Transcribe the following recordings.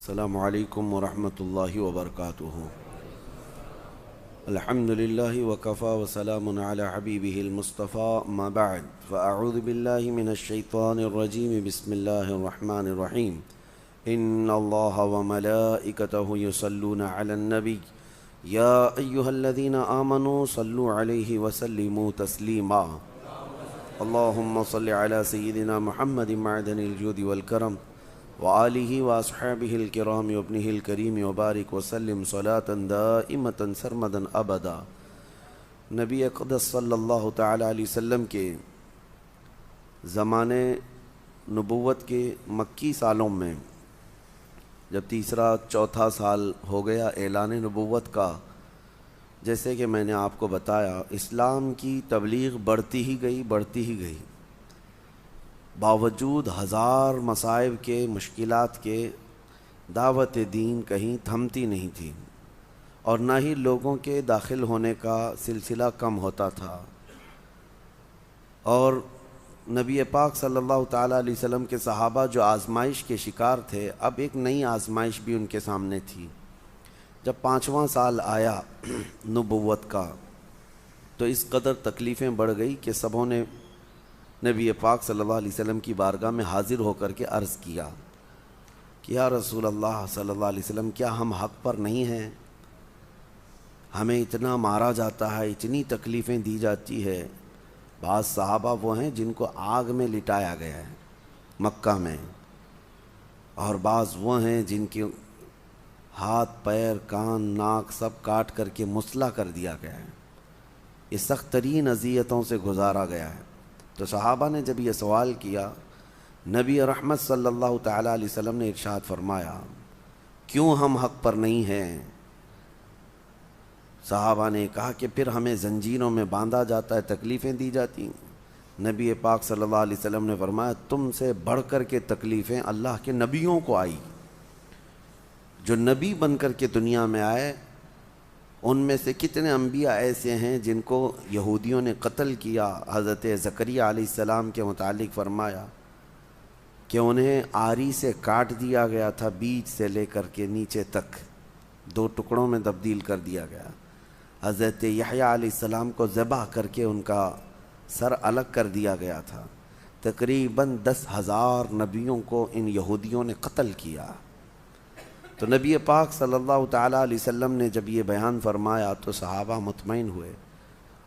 السلام علیکم ورحمۃ اللہ وبرکاتہ۔ الحمد للہ وکفا وسلام علی حبیبہ المصطفى ما بعد فاعوذ باللہ من الشیطان الرجیم بسم اللہ الرحمن الرحیم ان اللہ وملائکتہ یصلون علی النبی یا ایہا الذین آمنوا صلوا علیہ وسلموا تسلیما اللہم صل علی سیدنا محمد معدن الجود والکرم وآلہ واصحابہ الکرام وابنہ الکریم وبارک وسلم صلاة دائمة سرمدا ابدا۔ نبی اقدس صلی اللہ تعالی علیہ وسلم کے زمانے نبوت کے مکی سالوں میں جب تیسرا چوتھا سال ہو گیا اعلان نبوت کا، جیسے کہ میں نے آپ کو بتایا اسلام کی تبلیغ بڑھتی ہی گئی باوجود ہزار مصائب کے مشکلات کے دعوت دین کہیں تھمتی نہیں تھی، اور نہ ہی لوگوں کے داخل ہونے کا سلسلہ کم ہوتا تھا۔ اور نبی پاک صلی اللہ تعالیٰ علیہ وسلم کے صحابہ جو آزمائش کے شکار تھے، اب ایک نئی آزمائش بھی ان کے سامنے تھی۔ جب 5واں سال آیا نبوت کا تو اس قدر تکلیفیں بڑھ گئی کہ سبوں نے نبی پاک صلی اللہ علیہ وسلم کی بارگاہ میں حاضر ہو کر کے عرض کیا کہ یا رسول اللہ صلی اللہ علیہ وسلم، کیا ہم حق پر نہیں ہیں؟ ہمیں اتنا مارا جاتا ہے، اتنی تکلیفیں دی جاتی ہے۔ بعض صحابہ وہ ہیں جن کو آگ میں لٹایا گیا ہے مکہ میں، اور بعض وہ ہیں جن کے ہاتھ پیر کان ناک سب کاٹ کر کے مسلح کر دیا گیا ہے۔ یہ سخت ترین اذیتوں سے گزارا گیا ہے۔ تو صحابہ نے جب یہ سوال کیا، نبی رحمت صلی اللہ تعالیٰ علیہ وسلم نے ارشاد فرمایا، کیوں ہم حق پر نہیں ہیں؟ صحابہ نے کہا کہ پھر ہمیں زنجیروں میں باندھا جاتا ہے، تکلیفیں دی جاتی ہیں۔ نبی پاک صلی اللہ علیہ وسلم نے فرمایا، تم سے بڑھ کر کے تکلیفیں اللہ کے نبیوں کو آئی۔ جو نبی بن کر کے دنیا میں آئے، ان میں سے کتنے انبیاء ایسے ہیں جن کو یہودیوں نے قتل کیا۔ حضرت زکریہ علیہ السلام کے متعلق فرمایا کہ انہیں آری سے کاٹ دیا گیا تھا، بیچ سے لے کر کے نیچے تک 2 ٹکڑوں میں تبدیل کر دیا گیا۔ حضرت یحییٰ علیہ السلام کو ذبح کر کے ان کا سر الگ کر دیا گیا تھا۔ تقریباً 10,000 نبیوں کو ان یہودیوں نے قتل کیا۔ تو نبی پاک صلی اللہ تعالیٰ علیہ وسلم نے جب یہ بیان فرمایا تو صحابہ مطمئن ہوئے،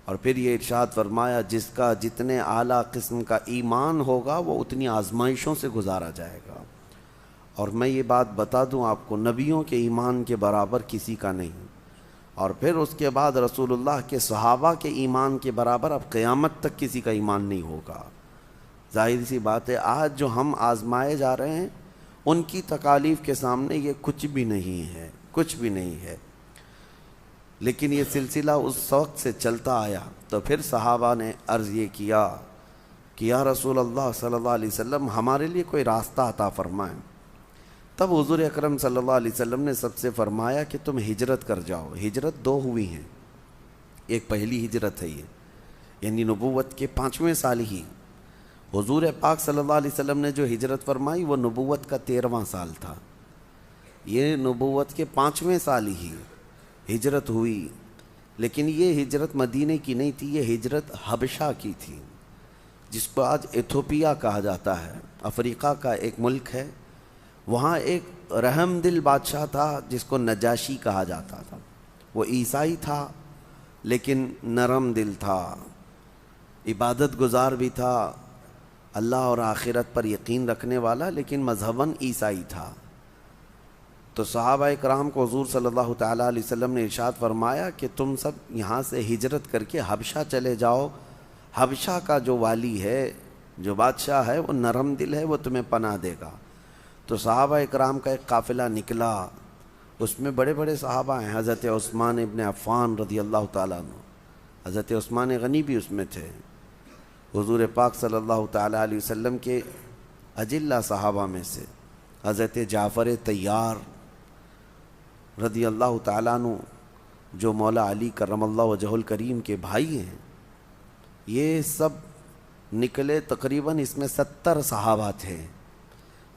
اور پھر یہ ارشاد فرمایا، جس کا جتنے اعلیٰ قسم کا ایمان ہوگا وہ اتنی آزمائشوں سے گزارا جائے گا۔ اور میں یہ بات بتا دوں آپ کو، نبیوں کے ایمان کے برابر کسی کا نہیں، اور پھر اس کے بعد رسول اللہ کے صحابہ کے ایمان کے برابر اب قیامت تک کسی کا ایمان نہیں ہوگا۔ ظاہر سی بات ہے، آج جو ہم آزمائے جا رہے ہیں ان کی تکالیف کے سامنے یہ کچھ بھی نہیں ہے۔ لیکن یہ سلسلہ اس وقت سے چلتا آیا، تو پھر صحابہ نے عرض یہ کیا کہ یا رسول اللہ صلی اللہ علیہ وسلم، ہمارے لیے کوئی راستہ عطا فرمائیں۔ تب حضور اکرم صلی اللہ علیہ وسلم نے سب سے فرمایا کہ تم ہجرت کر جاؤ۔ ہجرت 2 ہوئی ہیں، ایک پہلی ہجرت ہے، یہ یعنی نبوت کے 5ویں سال ہی حضور پاک صلی اللہ علیہ وسلم نے جو ہجرت فرمائی وہ نبوت کا 13واں سال تھا۔ یہ نبوت کے 5ویں سال ہی ہجرت ہوئی، لیکن یہ ہجرت مدینے کی نہیں تھی، یہ ہجرت حبشہ کی تھی، جس کو آج ایتھوپیا کہا جاتا ہے۔ افریقہ کا ایک ملک ہے، وہاں ایک رحم دل بادشاہ تھا جس کو نجاشی کہا جاتا تھا۔ وہ عیسائی تھا لیکن نرم دل تھا، عبادت گزار بھی تھا، اللہ اور آخرت پر یقین رکھنے والا، لیکن مذہباً عیسائی تھا۔ تو صحابہ اکرام کو حضور صلی اللہ تعالیٰ علیہ وسلم نے ارشاد فرمایا کہ تم سب یہاں سے ہجرت کر کے حبشہ چلے جاؤ، حبشہ کا جو والی ہے، جو بادشاہ ہے، وہ نرم دل ہے، وہ تمہیں پناہ دے گا۔ تو صحابہ اکرام کا ایک قافلہ نکلا، اس میں بڑے بڑے صحابہ ہیں، حضرت عثمان ابن عفان رضی اللہ تعالیٰ عنہ، حضرت عثمان غنی بھی اس میں تھے، حضور پاک صلی اللہ تعالیٰ علیہ وسلم کے اجلہ صحابہ میں سے حضرت جعفر طیار رضی اللہ تعالیٰ عنہ، جو مولا علی کرم اللہ وجہ الکریم کے بھائی ہیں، یہ سب نکلے۔ تقریباً اس میں 70 صحابہ تھے،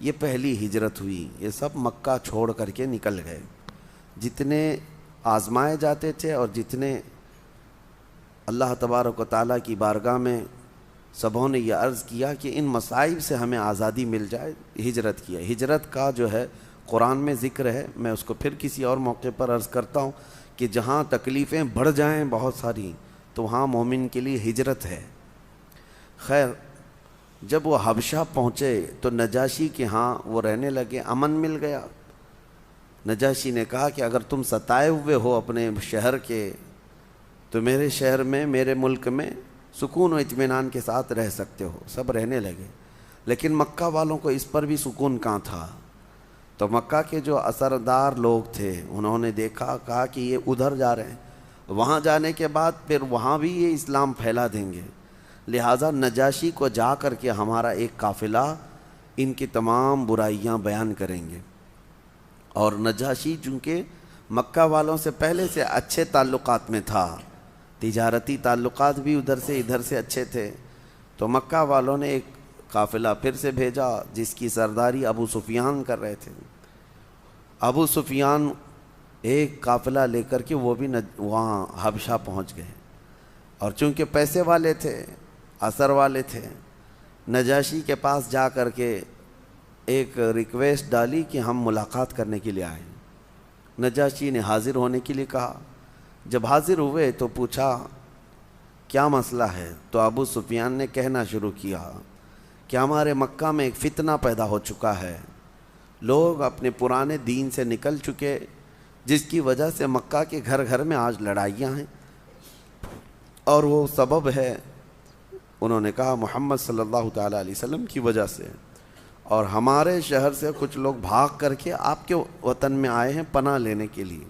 یہ پہلی ہجرت ہوئی. یہ سب مکہ چھوڑ کر کے نکل گئے. جتنے آزمائے جاتے تھے اور جتنے اللہ تبارک و تعالیٰ کی بارگاہ میں سبوں نے یہ عرض کیا کہ ان مصائب سے ہمیں آزادی مل جائے, ہجرت کیا. ہجرت کا جو ہے قرآن میں ذکر ہے, میں اس کو پھر کسی اور موقع پر عرض کرتا ہوں کہ جہاں تکلیفیں بڑھ جائیں بہت ساری تو وہاں مومن کے لیے ہجرت ہے. خیر, جب وہ حبشہ پہنچے تو نجاشی کے ہاں وہ رہنے لگے, امن مل گیا. نجاشی نے کہا کہ اگر تم ستائے ہوئے ہو اپنے شہر کے تو میرے شہر میں, میرے ملک میں سکون و اطمینان کے ساتھ رہ سکتے ہو. سب رہنے لگے. لیکن مکہ والوں کو اس پر بھی سکون کہاں تھا. تو مکہ کے جو اثردار لوگ تھے انہوں نے دیکھا, کہا کہ یہ ادھر جا رہے ہیں, وہاں جانے کے بعد پھر وہاں بھی یہ اسلام پھیلا دیں گے, لہٰذا نجاشی کو جا کر کے ہمارا ایک قافلہ ان کی تمام برائیاں بیان کریں گے. اور نجاشی چونکہ مکہ والوں سے پہلے سے اچھے تعلقات میں تھا, تجارتی تعلقات بھی ادھر سے اچھے تھے, تو مکہ والوں نے ایک قافلہ پھر سے بھیجا جس کی سرداری ابو سفیان کر رہے تھے. ابو سفیان ایک قافلہ لے کر کے وہ بھی وہاں حبشہ پہنچ گئے, اور چونکہ پیسے والے تھے, اثر والے تھے, نجاشی کے پاس جا کر کے ایک ریکویسٹ ڈالی کہ ہم ملاقات کرنے کے لیے آئیں. نجاشی نے حاضر ہونے کے لیے کہا. جب حاضر ہوئے تو پوچھا کیا مسئلہ ہے, تو ابو سفیان نے کہنا شروع کیا کہ ہمارے مکہ میں ایک فتنہ پیدا ہو چکا ہے, لوگ اپنے پرانے دین سے نکل چکے, جس کی وجہ سے مکہ کے گھر گھر میں آج لڑائیاں ہیں, اور وہ سبب ہے, انہوں نے کہا, محمد صلی اللہ تعالیٰ علیہ وسلم کی وجہ سے. اور ہمارے شہر سے کچھ لوگ بھاگ کر کے آپ کے وطن میں آئے ہیں پناہ لینے کے لیے,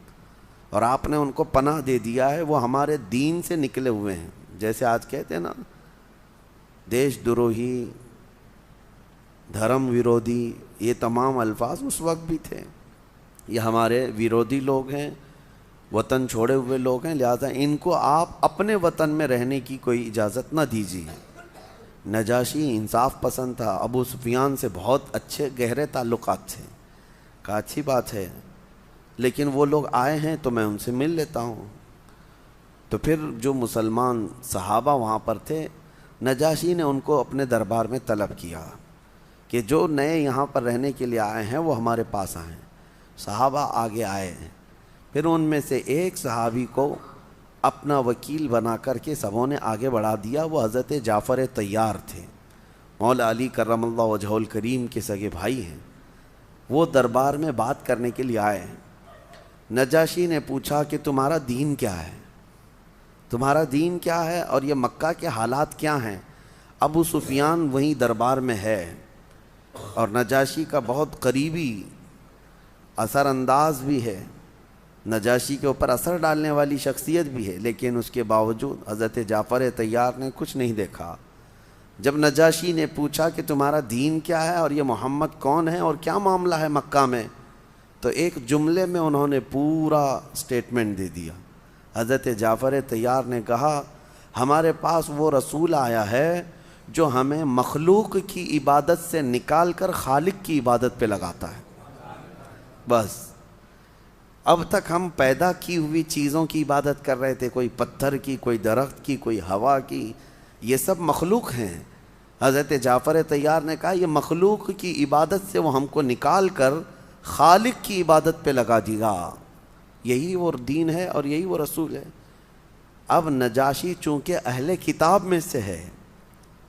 اور آپ نے ان کو پناہ دے دیا ہے. وہ ہمارے دین سے نکلے ہوئے ہیں, جیسے آج کہتے ہیں نا دیش دروہی, دھرم ویرودھی, یہ تمام الفاظ اس وقت بھی تھے. یہ ہمارے ویرودھی لوگ ہیں, وطن چھوڑے ہوئے لوگ ہیں, لہذا ان کو آپ اپنے وطن میں رہنے کی کوئی اجازت نہ دیجیے. نجاشی انصاف پسند تھا, ابو سفیان سے بہت اچھے گہرے تعلقات تھے. کہا اچھی بات ہے, لیکن وہ لوگ آئے ہیں تو میں ان سے مل لیتا ہوں. تو پھر جو مسلمان صحابہ وہاں پر تھے, نجاشی نے ان کو اپنے دربار میں طلب کیا کہ جو نئے یہاں پر رہنے کے لیے آئے ہیں وہ ہمارے پاس آئیں. صحابہ آگے آئے ہیں. پھر ان میں سے ایک صحابی کو اپنا وکیل بنا کر کے سبوں نے آگے بڑھا دیا. وہ حضرت جعفر طیار تھے, مولا علی کرم اللہ وجہہ الکریم کے سگے بھائی ہیں. وہ دربار میں بات کرنے کے لیے آئے ہیں. نجاشی نے پوچھا کہ تمہارا دین کیا ہے, تمہارا دین کیا ہے, اور یہ مکہ کے حالات کیا ہیں. ابو سفیان وہیں دربار میں ہے, اور نجاشی کا بہت قریبی اثر انداز بھی ہے, نجاشی کے اوپر اثر ڈالنے والی شخصیت بھی ہے, لیکن اس کے باوجود حضرت جعفر طیار نے کچھ نہیں دیکھا. جب نجاشی نے پوچھا کہ تمہارا دین کیا ہے اور یہ محمد کون ہے اور کیا معاملہ ہے مکہ میں, تو ایک جملے میں انہوں نے پورا سٹیٹمنٹ دے دیا. حضرت جعفر طیار نے کہا ہمارے پاس وہ رسول آیا ہے جو ہمیں مخلوق کی عبادت سے نکال کر خالق کی عبادت پہ لگاتا ہے. بس اب تک ہم پیدا کی ہوئی چیزوں کی عبادت کر رہے تھے, کوئی پتھر کی, کوئی درخت کی, کوئی ہوا کی, یہ سب مخلوق ہیں. حضرت جعفر طیار نے کہا یہ مخلوق کی عبادت سے وہ ہم کو نکال کر خالق کی عبادت پہ لگا دیا. یہی وہ دین ہے اور یہی وہ رسول ہے. اب نجاشی چونکہ اہل کتاب میں سے ہے,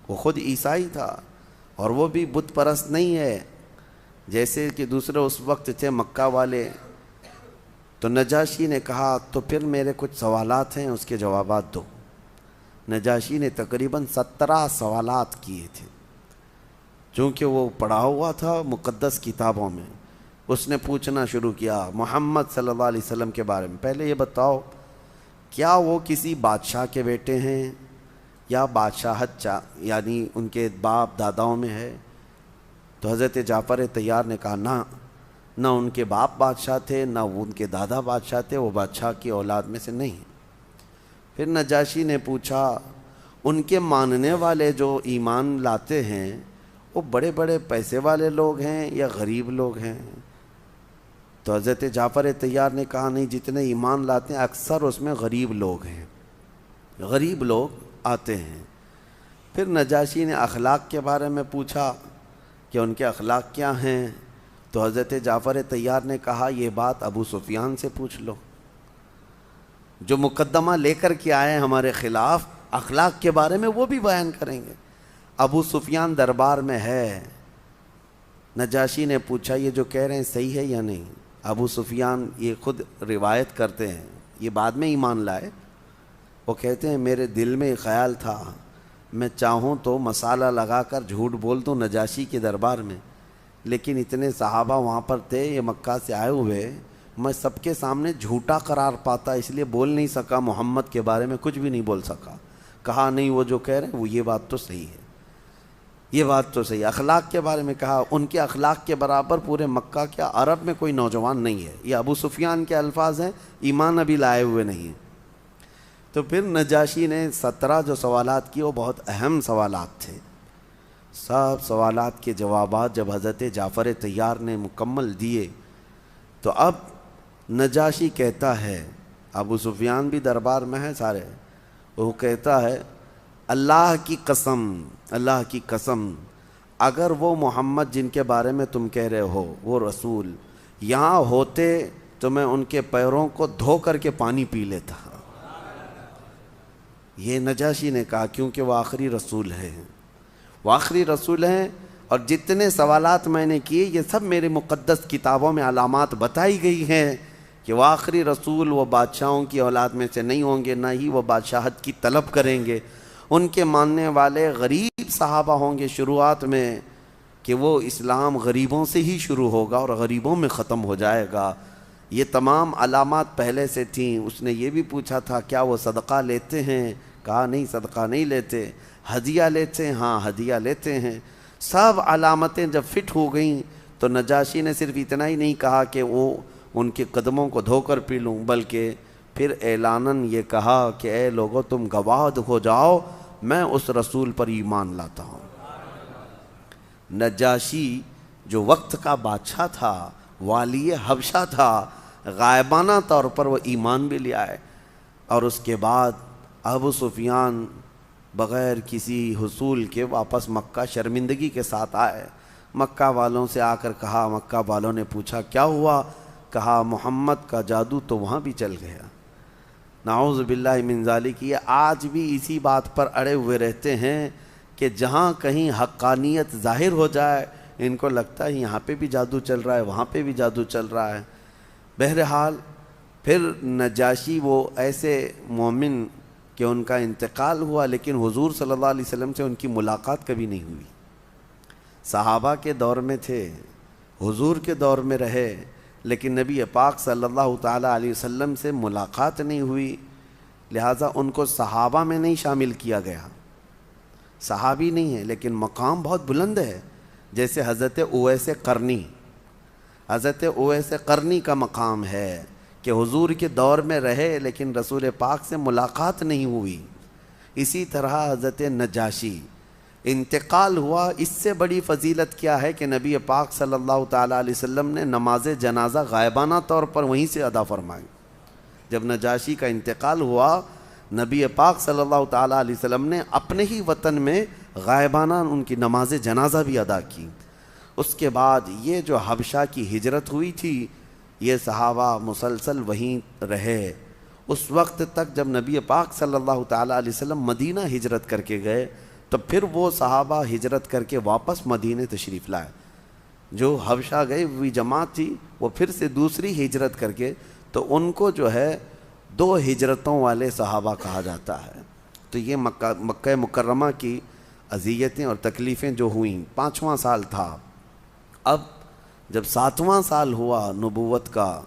وہ خود عیسائی تھا, اور وہ بھی بت پرست نہیں ہے جیسے کہ دوسرے اس وقت تھے مکہ والے. تو نجاشی نے کہا تو پھر میرے کچھ سوالات ہیں, اس کے جوابات دو. نجاشی نے تقریباً 17 سوالات کیے تھے. چونکہ وہ پڑھا ہوا تھا مقدس کتابوں میں, اس نے پوچھنا شروع کیا محمد صلی اللہ علیہ وسلم کے بارے میں. پہلے یہ بتاؤ کیا وہ کسی بادشاہ کے بیٹے ہیں یا بادشاہت یعنی ان کے باپ داداؤں میں ہے. تو حضرت جعفر طیار نے کہا نہ ان کے باپ بادشاہ تھے نہ ان کے دادا بادشاہ تھے, وہ بادشاہ کی اولاد میں سے نہیں. پھر نجاشی نے پوچھا ان کے ماننے والے جو ایمان لاتے ہیں وہ بڑے بڑے پیسے والے لوگ ہیں یا غریب لوگ ہیں؟ تو حضرت جعفر طیار نے کہا نہیں، جتنے ایمان لاتے ہیں اکثر اس میں غریب لوگ ہیں، غریب لوگ آتے ہیں۔ پھر نجاشی نے اخلاق کے بارے میں پوچھا کہ ان کے اخلاق کیا ہیں، تو حضرت جعفر طیار نے کہا یہ بات ابو سفیان سے پوچھ لو، جو مقدمہ لے کر کے آئے ہیں ہمارے خلاف، اخلاق کے بارے میں وہ بھی بیان کریں گے۔ ابو سفیان دربار میں ہے، نجاشی نے پوچھا یہ جو کہہ رہے ہیں صحیح ہے یا نہیں؟ ابو سفیان یہ خود روایت کرتے ہیں، یہ بعد میں ایمان لائے، وہ کہتے ہیں میرے دل میں خیال تھا میں چاہوں تو مسالہ لگا کر جھوٹ بول دوں نجاشی کے دربار میں، لیکن اتنے صحابہ وہاں پر تھے، یہ مکہ سے آئے ہوئے، میں سب کے سامنے جھوٹا قرار پاتا، اس لیے بول نہیں سکا، محمد کے بارے میں کچھ بھی نہیں بول سکا۔ کہا نہیں وہ جو کہہ رہے ہیں وہ یہ بات تو صحیح ہے، یہ بات تو صحیح۔ اخلاق کے بارے میں کہا ان کے اخلاق کے برابر پورے مکہ کے عرب میں کوئی نوجوان نہیں ہے، یہ ابو سفیان کے الفاظ ہیں، ایمان ابھی لائے ہوئے نہیں ہیں۔ تو پھر نجاشی نے 17 جو سوالات کیے وہ بہت اہم سوالات تھے، سب سوالات کے جوابات جب حضرت جعفر طیار نے مکمل دیے تو اب نجاشی کہتا ہے، ابو سفیان بھی دربار میں ہے سارے، وہ کہتا ہے اللہ کی قسم، اللہ کی قسم، اگر وہ محمد جن کے بارے میں تم کہہ رہے ہو وہ رسول یہاں ہوتے تو میں ان کے پیروں کو دھو کر کے پانی پی لیتا۔ یہ نجاشی نے کہا کیونکہ وہ آخری رسول ہے، وہ آخری رسول ہیں، اور جتنے سوالات میں نے کیے یہ سب میرے مقدس کتابوں میں علامات بتائی گئی ہیں کہ وہ آخری رسول، وہ بادشاہوں کی اولاد میں سے نہیں ہوں گے، نہ ہی وہ بادشاہت کی طلب کریں گے، ان کے ماننے والے غریب صحابہ ہوں گے شروعات میں، کہ وہ اسلام غریبوں سے ہی شروع ہوگا اور غریبوں میں ختم ہو جائے گا۔ یہ تمام علامات پہلے سے تھیں۔ اس نے یہ بھی پوچھا تھا کیا وہ صدقہ لیتے ہیں؟ کہا نہیں صدقہ نہیں لیتے۔ ہدیہ لیتے ہیں؟ ہاں ہدیہ لیتے ہیں۔ سب علامتیں جب فٹ ہو گئیں تو نجاشی نے صرف اتنا ہی نہیں کہا کہ وہ ان کے قدموں کو دھو کر پی لوں، بلکہ پھر اعلاناً یہ کہا کہ اے لوگو تم گواہ ہو جاؤ میں اس رسول پر ایمان لاتا ہوں۔ نجاشی جو وقت کا بادشاہ تھا، والی حبشہ تھا، غائبانہ طور پر وہ ایمان بھی لے آئے، اور اس کے بعد ابو سفیان بغیر کسی حصول کے واپس مکہ شرمندگی کے ساتھ آئے۔ مکہ والوں سے آ کر کہا، مکہ والوں نے پوچھا کیا ہوا؟ کہا محمد کا جادو تو وہاں بھی چل گیا۔ نعوذ باللہ من ذالک، یہ آج بھی اسی بات پر اڑے ہوئے رہتے ہیں کہ جہاں کہیں حقانیت ظاہر ہو جائے ان کو لگتا ہے یہاں پہ بھی جادو چل رہا ہے، وہاں پہ بھی جادو چل رہا ہے۔ بہرحال پھر نجاشی وہ ایسے مومن کہ ان کا انتقال ہوا، لیکن حضور صلی اللہ علیہ وسلم سے ان کی ملاقات کبھی نہیں ہوئی۔ صحابہ کے دور میں تھے، حضور کے دور میں رہے، لیکن نبی پاک صلی اللہ تعالیٰ علیہ وسلم سے ملاقات نہیں ہوئی، لہٰذا ان کو صحابہ میں نہیں شامل کیا گیا۔ صحابی نہیں ہے لیکن مقام بہت بلند ہے، جیسے حضرت اویس قرنی، حضرت اویس قرنی کا مقام ہے کہ حضور کے دور میں رہے لیکن رسول پاک سے ملاقات نہیں ہوئی۔ اسی طرح حضرت نجاشی انتقال ہوا، اس سے بڑی فضیلت کیا ہے کہ نبی پاک صلی اللہ تعالیٰ علیہ وسلم نے نماز جنازہ غائبانہ طور پر وہیں سے ادا فرمائی۔ جب نجاشی کا انتقال ہوا، نبی پاک صلی اللہ تعالیٰ علیہ وسلم نے اپنے ہی وطن میں غائبانہ ان کی نماز جنازہ بھی ادا کی۔ اس کے بعد یہ جو حبشہ کی ہجرت ہوئی تھی، یہ صحابہ مسلسل وہیں رہے۔ اس وقت تک جب نبی پاک صلی اللہ تعالیٰ علیہ وسلم مدینہ ہجرت کر کے گئے تو پھر وہ صحابہ ہجرت کر کے واپس مدینہ تشریف لائے۔ جو حبشہ گئی ہوئی جماعت تھی وہ پھر سے دوسری ہجرت کر کے، تو ان کو جو ہے 2 ہجرتوں والے صحابہ کہا جاتا ہے۔ تو یہ مکہ مکرمہ کی اذیتیں اور تکلیفیں جو ہوئیں، 5واں سال تھا۔ اب جب 7واں سال ہوا نبوت کا،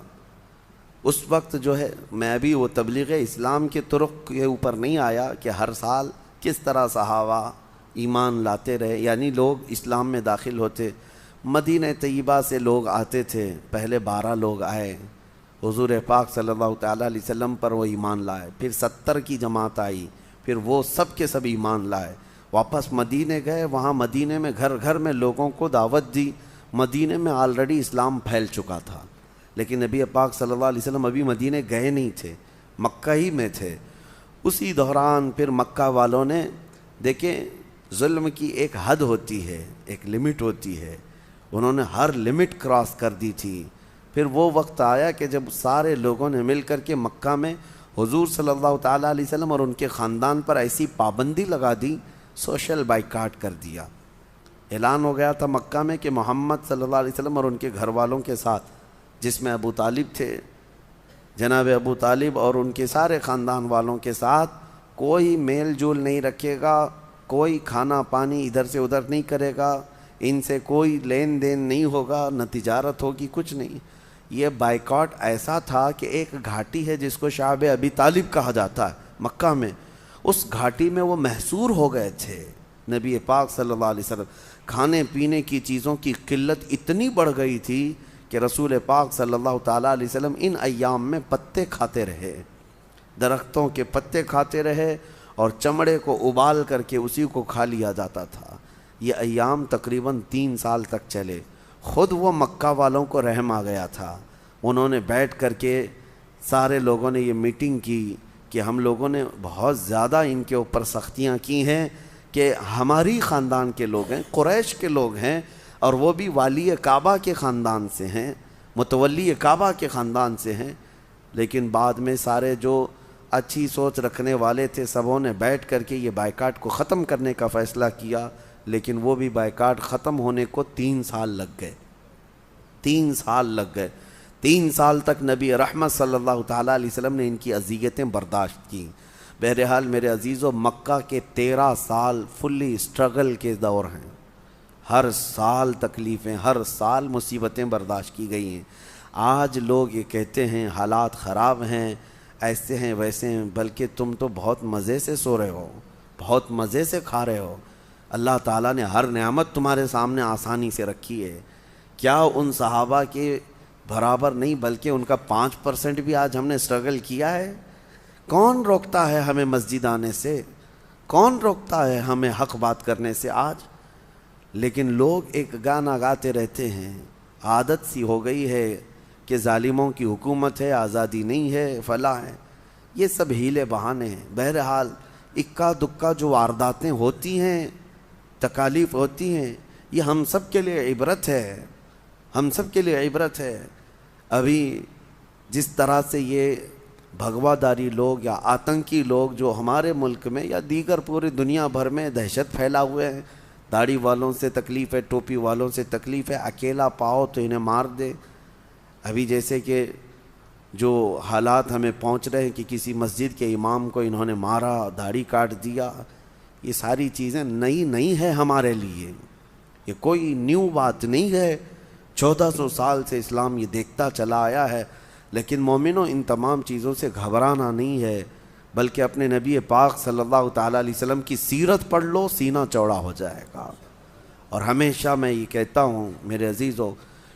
اس وقت جو ہے میں ابھی وہ تبلیغ اسلام کے طرق کے اوپر نہیں آیا کہ ہر سال کس طرح صحابہ ایمان لاتے رہے، یعنی لوگ اسلام میں داخل ہوتے۔ مدینہ طیبہ سے لوگ آتے تھے، پہلے 12 لوگ آئے، حضور پاک صلی اللہ تعالیٰ علیہ وسلم پر وہ ایمان لائے، پھر 70 کی جماعت آئی، پھر وہ سب کے سب ایمان لائے۔ واپس مدینے گئے، وہاں مدینے میں گھر گھر میں لوگوں کو دعوت دی۔ مدینے میں آلریڈی اسلام پھیل چکا تھا، لیکن نبی پاک صلی اللہ علیہ وسلم ابھی مدینے گئے نہیں تھے، مکہ ہی میں تھے۔ اسی دوران پھر مکہ والوں نے، دیکھیں ظلم کی ایک حد ہوتی ہے، ایک لمٹ ہوتی ہے، انہوں نے ہر لمٹ کراس کر دی تھی۔ پھر وہ وقت آیا کہ جب سارے لوگوں نے مل کر کے مکہ میں حضور صلی اللہ تعالیٰ علیہ وسلم اور ان کے خاندان پر ایسی پابندی لگا دی، سوشل بائیکاٹ کر دیا۔ اعلان ہو گیا تھا مکہ میں کہ محمد صلی اللہ علیہ وسلم اور ان کے گھر والوں کے ساتھ، جس میں ابو طالب تھے، جناب ابو طالب اور ان کے سارے خاندان والوں کے ساتھ کوئی میل جول نہیں رکھے گا، کوئی کھانا پانی ادھر سے ادھر نہیں کرے گا، ان سے کوئی لین دین نہیں ہوگا، نہ تجارت ہوگی، کچھ نہیں۔ یہ بائیکاٹ ایسا تھا کہ ایک گھاٹی ہے جس کو شعب ابی طالب کہا جاتا ہے مکہ میں، اس گھاٹی میں وہ محصور ہو گئے تھے۔ نبی پاک صلی اللہ علیہ وسلم، کھانے پینے کی چیزوں کی قلت اتنی بڑھ گئی تھی کہ رسول پاک صلی اللہ تعالیٰ علیہ وسلم ان ایام میں پتے کھاتے رہے، درختوں کے پتے کھاتے رہے اور چمڑے کو ابال کر کے اسی کو کھا لیا جاتا تھا۔ یہ ایام تقریباً 3 سال تک چلے۔ خود وہ مکہ والوں کو رحم آ گیا تھا، انہوں نے بیٹھ کر کے سارے لوگوں نے یہ میٹنگ کی کہ ہم لوگوں نے بہت زیادہ ان کے اوپر سختیاں کی ہیں کہ ہماری خاندان کے لوگ ہیں، قریش کے لوگ ہیں، اور وہ بھی والی کعبہ کے خاندان سے ہیں، متولی کعبہ کے خاندان سے ہیں۔ لیکن بعد میں سارے جو اچھی سوچ رکھنے والے تھے سبوں نے بیٹھ کر کے یہ بائیکاٹ کو ختم کرنے کا فیصلہ کیا، لیکن وہ بھی بائیکاٹ ختم ہونے کو 3 سال لگ گئے۔ 3 سال لگ گئے۔ 3 سال تک نبی رحمت صلی اللہ تعالیٰ علیہ وسلم نے ان کی اذیتیں برداشت کیں۔ بہرحال میرے عزیزو، مکہ کے 13 سال فلی اسٹرگل کے دور ہیں، ہر سال تکلیفیں، ہر سال مصیبتیں برداشت کی گئی ہیں۔ آج لوگ یہ کہتے ہیں حالات خراب ہیں، ایسے ہیں ویسے ہیں، بلکہ تم تو بہت مزے سے سو رہے ہو، بہت مزے سے کھا رہے ہو، اللہ تعالیٰ نے ہر نعمت تمہارے سامنے آسانی سے رکھی ہے۔ کیا ان صحابہ کے برابر نہیں بلکہ ان کا 5% بھی آج ہم نے اسٹرگل کیا ہے؟ کون روکتا ہے ہمیں مسجد آنے سے؟ کون روکتا ہے ہمیں حق بات کرنے سے آج؟ لیکن لوگ ایک گانا گاتے رہتے ہیں، عادت سی ہو گئی ہے کہ ظالموں کی حکومت ہے، آزادی نہیں ہے، فلاں ہے، یہ سب ہیلے بہانے ہیں۔ بہرحال اکا دکا جو وارداتیں ہوتی ہیں، تکالیف ہوتی ہیں، یہ ہم سب کے لیے عبرت ہے، ہم سب کے لیے عبرت ہے۔ ابھی جس طرح سے یہ بھگوا داری لوگ یا آتنکی لوگ جو ہمارے ملک میں یا دیگر پوری دنیا بھر میں دہشت پھیلا ہوئے ہیں، داڑھی والوں سے تکلیف ہے، ٹوپی والوں سے تکلیف ہے، اکیلا پاؤ تو انہیں مار دے۔ ابھی جیسے کہ جو حالات ہمیں پہنچ رہے ہیں کہ کسی مسجد کے امام کو انہوں نے مارا، داڑھی کاٹ دیا، یہ ساری چیزیں نئی نہیں ہے ہمارے لیے، یہ کوئی نیو بات نہیں ہے۔ 1400 سال سے اسلام یہ دیکھتا چلا آیا ہے۔ لیکن مومنو، ان تمام چیزوں سے گھبرانا نہیں ہے، بلکہ اپنے نبی پاک صلی اللہ تعالیٰ علیہ وسلم کی سیرت پڑھ لو، سینہ چوڑا ہو جائے گا۔ اور ہمیشہ میں یہ کہتا ہوں میرے عزیزو،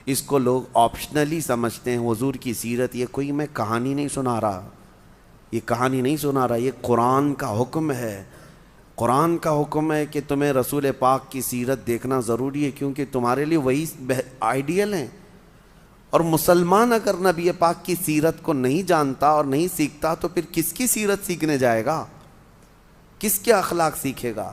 اس کو لوگ آپشنلی سمجھتے ہیں، حضور کی سیرت، یہ کوئی میں کہانی نہیں سنا رہا، یہ کہانی نہیں سنا رہا، یہ قرآن کا حکم ہے۔ قرآن کا حکم ہے کہ تمہیں رسول پاک کی سیرت دیکھنا ضروری ہے، کیونکہ تمہارے لیے وہی آئیڈیل ہیں۔ اور مسلمان اگر نبی پاک کی سیرت کو نہیں جانتا اور نہیں سیکھتا تو پھر کس کی سیرت سیکھنے جائے گا؟ کس کے اخلاق سیکھے گا؟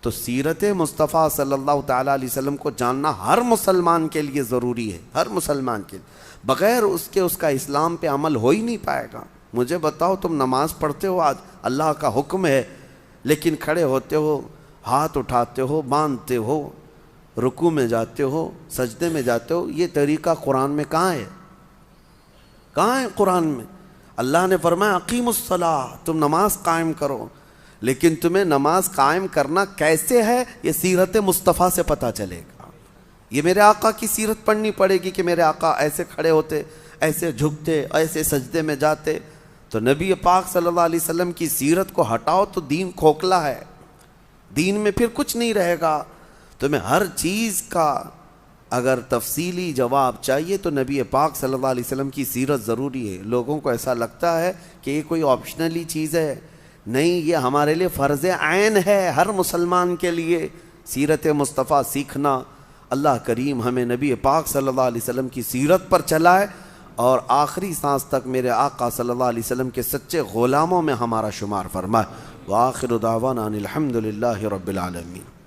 تو سیرت مصطفیٰ صلی اللہ تعالیٰ علیہ وسلم کو جاننا ہر مسلمان کے لیے ضروری ہے، ہر مسلمان کے لیے۔ بغیر اس کے اس کا اسلام پہ عمل ہو ہی نہیں پائے گا۔ مجھے بتاؤ، تم نماز پڑھتے ہو، آج اللہ کا حکم ہے، لیکن کھڑے ہوتے ہو، ہاتھ اٹھاتے ہو، باندھتے ہو، رکوع میں جاتے ہو، سجدے میں جاتے ہو، یہ طریقہ قرآن میں کہاں ہے؟ کہاں ہے قرآن میں؟ اللہ نے فرمایا اقیموا الصلاۃ، تم نماز قائم کرو، لیکن تمہیں نماز قائم کرنا کیسے ہے یہ سیرت مصطفیٰ سے پتہ چلے گا۔ یہ میرے آقا کی سیرت پڑھنی پڑے گی کہ میرے آقا ایسے کھڑے ہوتے، ایسے جھکتے، ایسے سجدے میں جاتے۔ تو نبی پاک صلی اللہ علیہ وسلم کی سیرت کو ہٹاؤ تو دین کھوکھلا ہے، دین میں پھر کچھ نہیں رہے گا۔ تمہیں ہر چیز کا اگر تفصیلی جواب چاہیے تو نبی پاک صلی اللہ علیہ وسلم کی سیرت ضروری ہے۔ لوگوں کو ایسا لگتا ہے کہ یہ کوئی آپشنلی چیز ہے، نہیں، یہ ہمارے لیے فرض عین ہے، ہر مسلمان کے لیے سیرت مصطفیٰ سیکھنا۔ اللہ کریم ہمیں نبی پاک صلی اللہ علیہ وسلم کی سیرت پر چلائے اور آخری سانس تک میرے آقا صلی اللہ علیہ وسلم کے سچے غلاموں میں ہمارا شمار فرمائے۔ وآخر دعوانا ان الحمد للہ رب العالمین۔